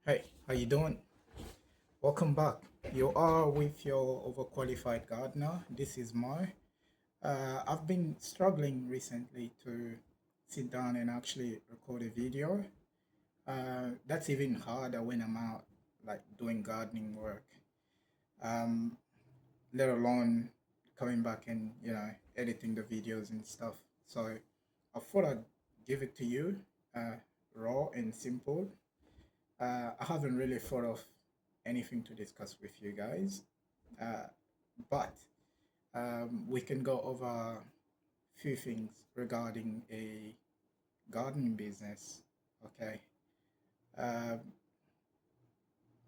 Hey, how you doing? Welcome back. You are with your overqualified gardener. This is Mar. I've been struggling recently to sit down and actually record a video. That's even harder when I'm out, like doing gardening work. Um, let alone coming back and editing the videos and stuff. So I thought I'd give it to you, uh, raw and simple. I haven't really thought of anything to discuss with you guys, uh, but we can go over a few things regarding a gardening business. Okay. Uh,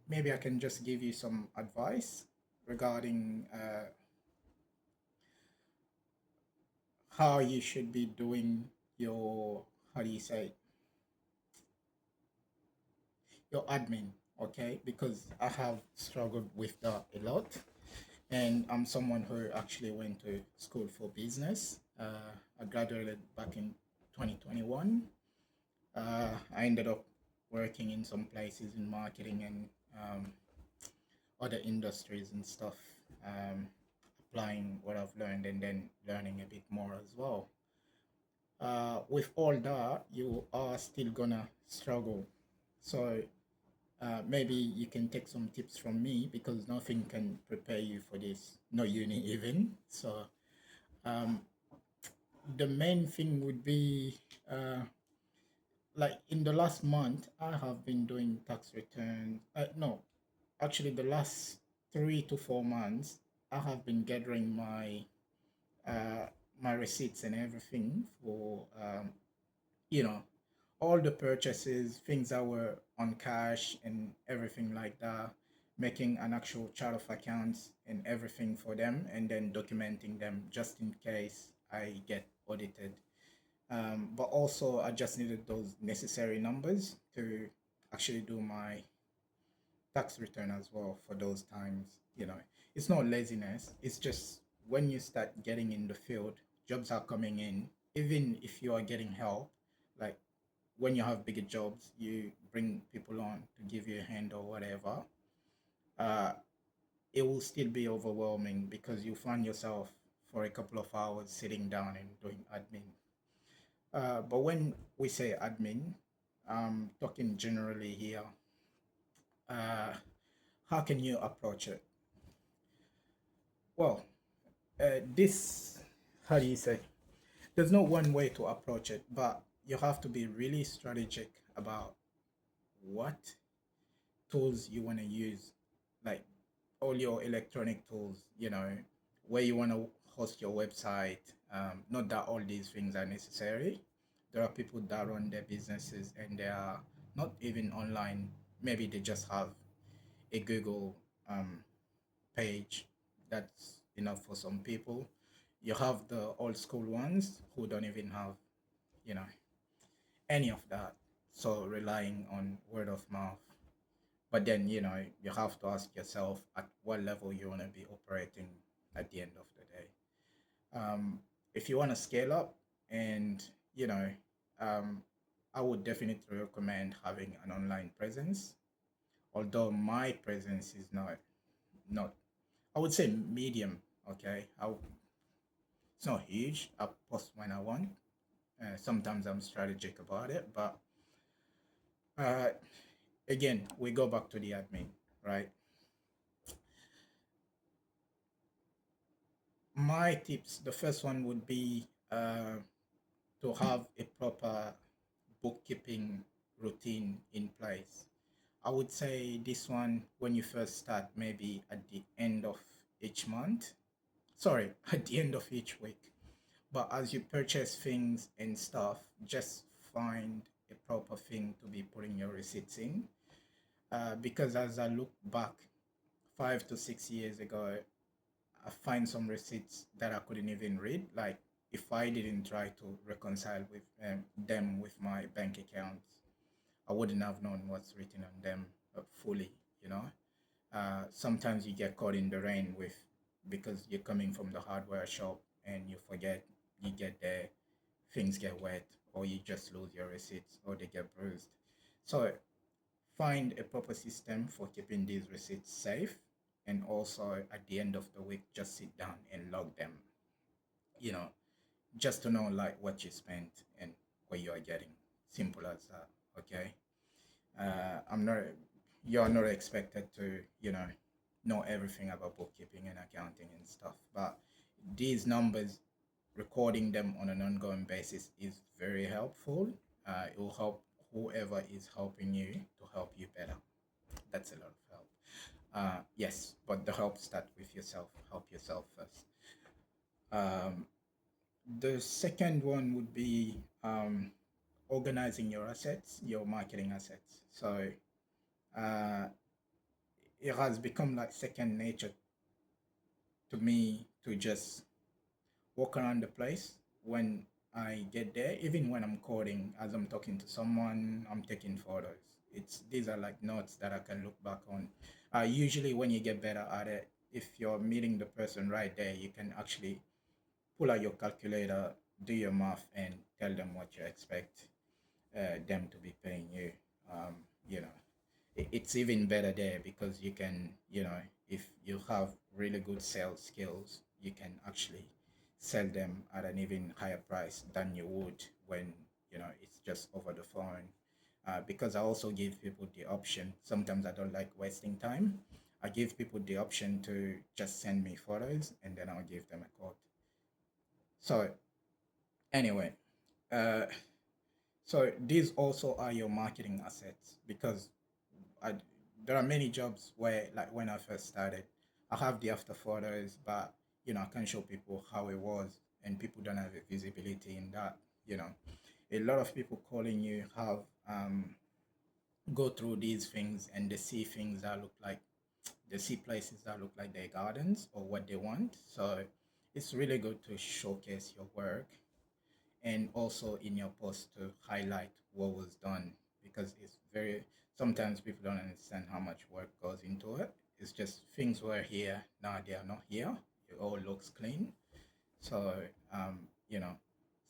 Maybe I can just give you some advice regarding how you should be doing your, how do you say, your admin. Okay. Because I have struggled with that a lot. And I'm someone who actually went to school for business. I graduated back in 2021. I ended up working in some places in marketing and other industries and stuff, um, applying what I've learned and then learning a bit more as well. With all that, you are still gonna struggle. So maybe you can take some tips from me because nothing can prepare you for this, no uni even. So um, the main thing would be like in the last month, I have been doing tax returns. No, actually, the last 3 to 4 months, I have been gathering uh, my receipts and everything for you know all the purchases, things that were on cash and everything like that, making an actual chart of accounts and everything for them, and then documenting them just in case I get audited. But also, I just needed those necessary numbers to actually do my tax return as well for those times. It's not laziness, it's just when you start getting in the field, jobs are coming in, even if you are getting help. Like when you have bigger jobs, you bring people on to give you a hand or whatever. Uh, it will still be overwhelming because you find yourself for a couple of hours sitting down and doing admin. But when we say admin, I'm talking generally here. Uh, how can you approach it? Well, this, how do you say? There's no one way to approach it, but you have to be really strategic about what tools you want to use, like all your electronic tools, where you want to host your website. Not that all these things are necessary. There are people that run their businesses and they are not even online. Maybe they just have a Google page. That's enough for some people. You have the old school ones who don't even have, you know, any of that. So relying on word of mouth. But then, you have to ask yourself at what level you want to be operating at the end of the day. If you want to scale up and, you know, um, I would definitely recommend having an online presence. Although my presence is not I would say medium. Okay, it's not huge. I post when I want. Sometimes I'm strategic about it, but uh, again, we go back to the admin, right? My tips. The first one would be to have a proper bookkeeping routine in place. I would say this one when you first start, maybe at the end of each month. Sorry, at the end of each week. But as you purchase things and stuff, just find a proper thing to be putting your receipts in. Because as I look back 5 to 6 years ago, I find some receipts that I couldn't even read. Like if I didn't try to reconcile with them with my bank accounts, I wouldn't have known what's written on them fully. You know, sometimes you get caught in the rain with because you're coming from the hardware shop and you forget. You get there, things get wet, or you just lose your receipts, or they get bruised. So find a proper system for keeping these receipts safe, and also at the end of the week, just sit down and log them. You know, just to know like what you spent and what you are getting. Simple as that. Okay. I'm not. You're not expected to, know everything about bookkeeping and accounting and stuff. But these numbers, recording them on an ongoing basis is very helpful. It will help whoever is helping you to help you better. That's a lot of help. Yes, but the help start with yourself. Help yourself first. Um, the second one would be organizing your assets, your marketing assets. So uh, it has become like second nature to me to just walk around the place when I get there, even when I'm coding, as I'm talking to someone, I'm taking photos. These are like notes that I can look back on. Usually, when you get better at it, if you're meeting the person right there, you can actually pull out your calculator, do your math, and tell them what you expect them to be paying you. Um, you know, it's even better there because you can, if you have really good sales skills, you can actually sell them at an even higher price than you would when, it's just over the phone. Because I also give people the option. Sometimes I don't like wasting time. I give people the option to just send me photos and then I'll give them a quote. So anyway, uh, so these also are your marketing assets because I, there are many jobs where, like when I first started, I have the after photos, but I can show people how it was, and people don't have a visibility in that. You know, a lot of people calling you have go through these things and they see things that look like they see places that look like their gardens or what they want. So it's really good to showcase your work and also in your post to highlight what was done because it's very sometimes people don't understand how much work goes into it. It's just things were here, now they are not here. It all looks clean. So you know,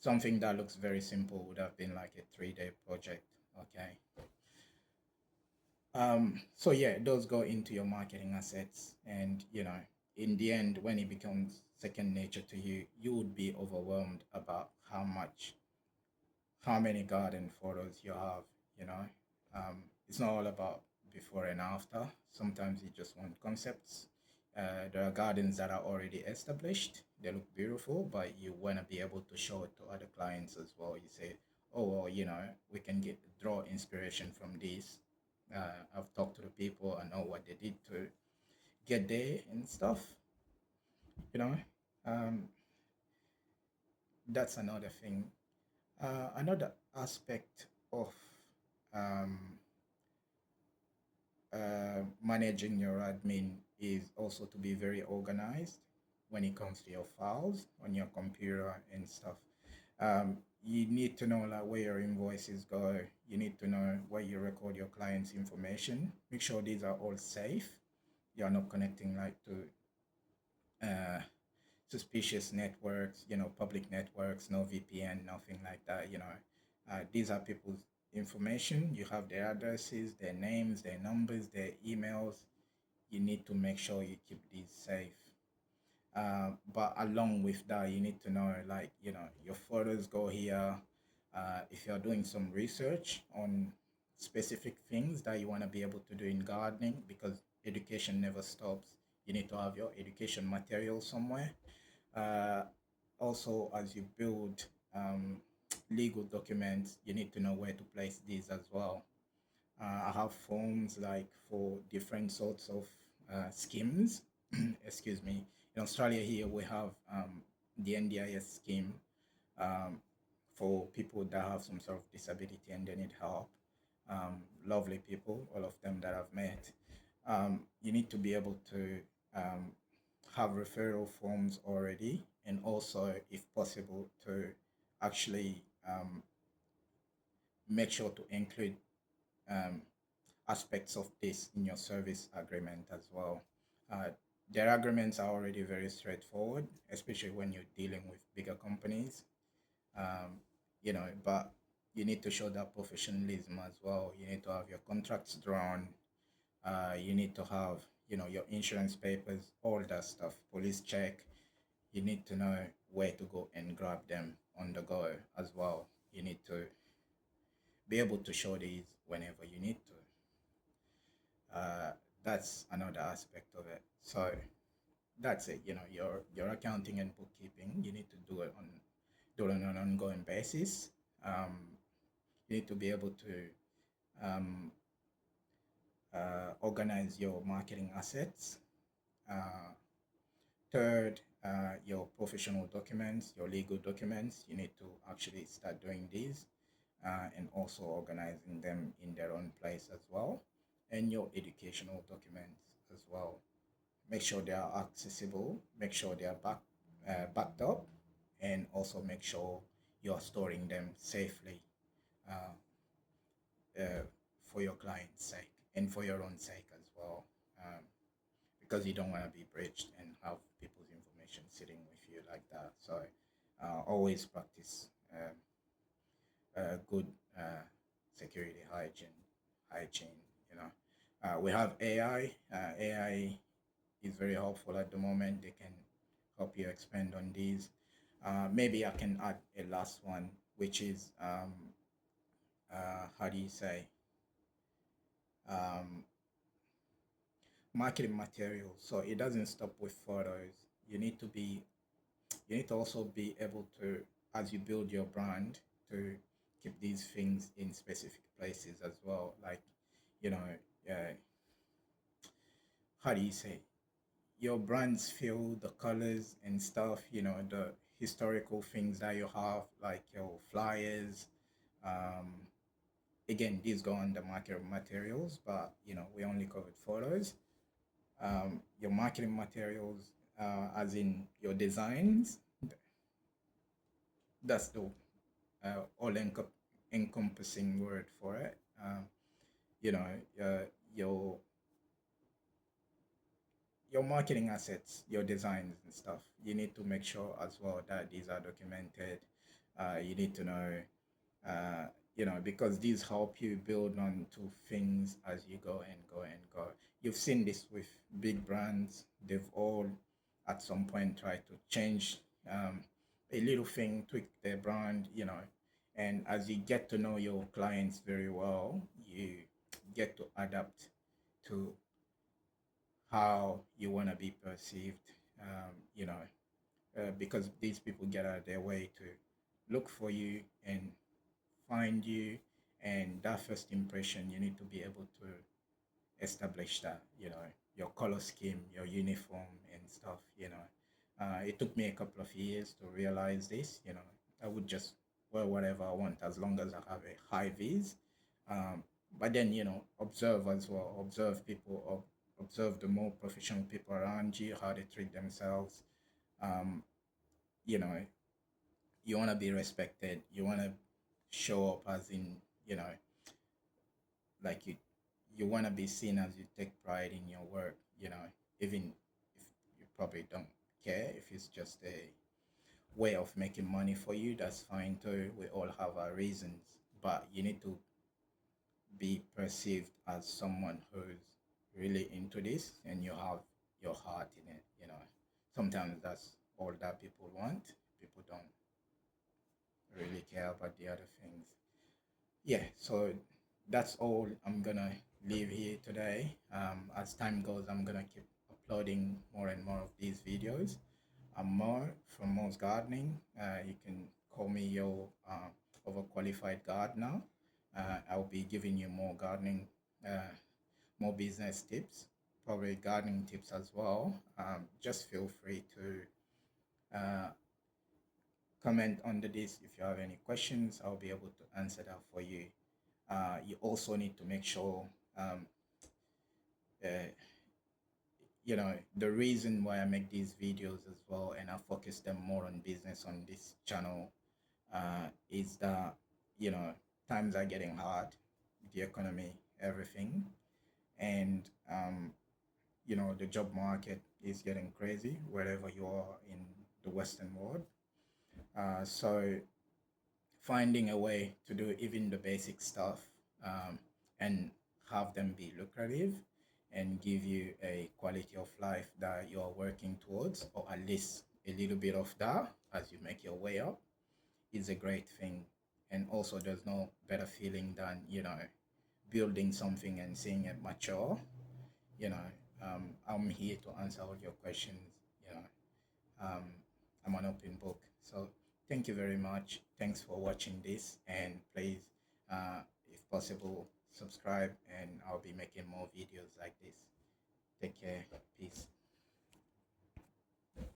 something that looks very simple would have been like a 3-day project. Okay. So yeah, those go into your marketing assets, and in the end, when it becomes second nature to you, you would be overwhelmed about how many garden photos you have, you know. It's not all about before and after. Sometimes you just want concepts. There are gardens that are already established. They look beautiful, but you want to be able to show it to other clients as well. You say, oh, well, we can draw inspiration from this. I've talked to the people. I know what they did to get there and stuff, you know. Um, that's another thing. Another aspect of um, managing your admin is also to be very organized when it comes to your files on your computer and stuff. You need to know like where your invoices go. You need to know where you record your clients' information. Make sure these are all safe. You're not connecting like to uh, suspicious networks, public networks, no VPN, nothing like that. These are people's information. You have their addresses, their names, their numbers, their emails. You need to make sure you keep these safe. But along with that, you need to know, like, your photos go here. If you're doing some research on specific things that you want to be able to do in gardening, because education never stops, you need to have your education material somewhere. Uh, Also, as you build legal documents, you need to know where to place these as well. I have forms like for different sorts of schemes. Excuse me. In Australia, here we have the NDIS scheme um, for people that have some sort of disability and they need help. Lovely people, all of them that I've met. You need to be able to um, have referral forms already, and also, if possible, to actually make sure to include um, aspects of this in your service agreement as well. Uh, their agreements are already very straightforward, especially when you're dealing with bigger companies. Um, but you need to show that professionalism as well. You need to have your contracts drawn. You need to have, your insurance papers, all that stuff, police check. You need to know where to go and grab them on the go as well. You need to be able to show these whenever you need to. That's another aspect of it. So that's it. Your accounting and bookkeeping. You need to do it on an ongoing basis. You need to be able to organize your marketing assets. Uh, Third, your professional documents, your legal documents. You need to actually start doing these and also organizing them in their own place as well. And your educational documents as well. Make sure they are accessible, make sure they are backed up, and also make sure you're storing them safely uh, uh, for your client's sake and for your own sake as well. Because you don't want to be breached and have people's information sitting with you like that. So always practice good security hygiene. You know, we have AI. AI is very helpful at the moment. They can help you expand on these. Maybe I can add a last one, which is how do you say, um, marketing materials. So it doesn't stop with photos. You need to be you need to also be able to, as you build your brand, to keep these things in specific places as well. Like, you know, uh, how do you say? Your brands feel the colors and stuff, the historical things that you have, like your flyers. Um, Again, these go on the market materials, but, we only covered photos. Your marketing materials, as in your designs, that's the encompassing word for it. You know, your marketing assets, your designs and stuff. You need to make sure as well that these are documented. You need to know, uh, because these help you build on to things as you go and go and go. You've seen this with big brands. They've all at some point tried to change a little thing, tweak their brand, and as you get to know your clients very well, you get to adapt to how you want to be perceived, because these people get out of their way to look for you and find you. And that first impression, you need to be able to establish that, your color scheme, your uniform and stuff. It took me a couple of years to realize this. I would just wear whatever I want as long as I have a high vis. But then, observe as well, observe people, observe the more professional people around you, how they treat themselves. um, you know you want to be respected, you want to show up as in, like you want to be seen as you take pride in your work, even if you probably don't care if it's just a way of making money for you. That's fine too, we all have our reasons, but you need to be perceived as someone who's really into this and you have your heart in it. Sometimes that's all that people want. People don't really care about the other things. Yeah, so that's all I'm gonna leave here today. As time goes, I'm gonna keep uploading more and more of these videos. I'm more from Mo's Gardening. You can call me your overqualified gardener. I'll be giving you more gardening, more business tips, probably gardening tips as well. Just feel free to comment under this if you have any questions. I'll be able to answer that for you. You also need to make sure, um, uh, the reason why I make these videos as well, and I focus them more on business on this channel, is that, times are getting hard, the economy, everything, and the job market is getting crazy wherever you are in the Western world. So finding a way to do even the basic stuff, um, and have them be lucrative and give you a quality of life that you're working towards, or at least a little bit of that as you make your way up, is a great thing. And also, there's no better feeling than, building something and seeing it mature. You know, I'm here to answer all your questions. You know, um, I'm an open book. So thank you very much. Thanks for watching this, and please, if possible, subscribe, and I'll be making more videos like this. Take care. Peace.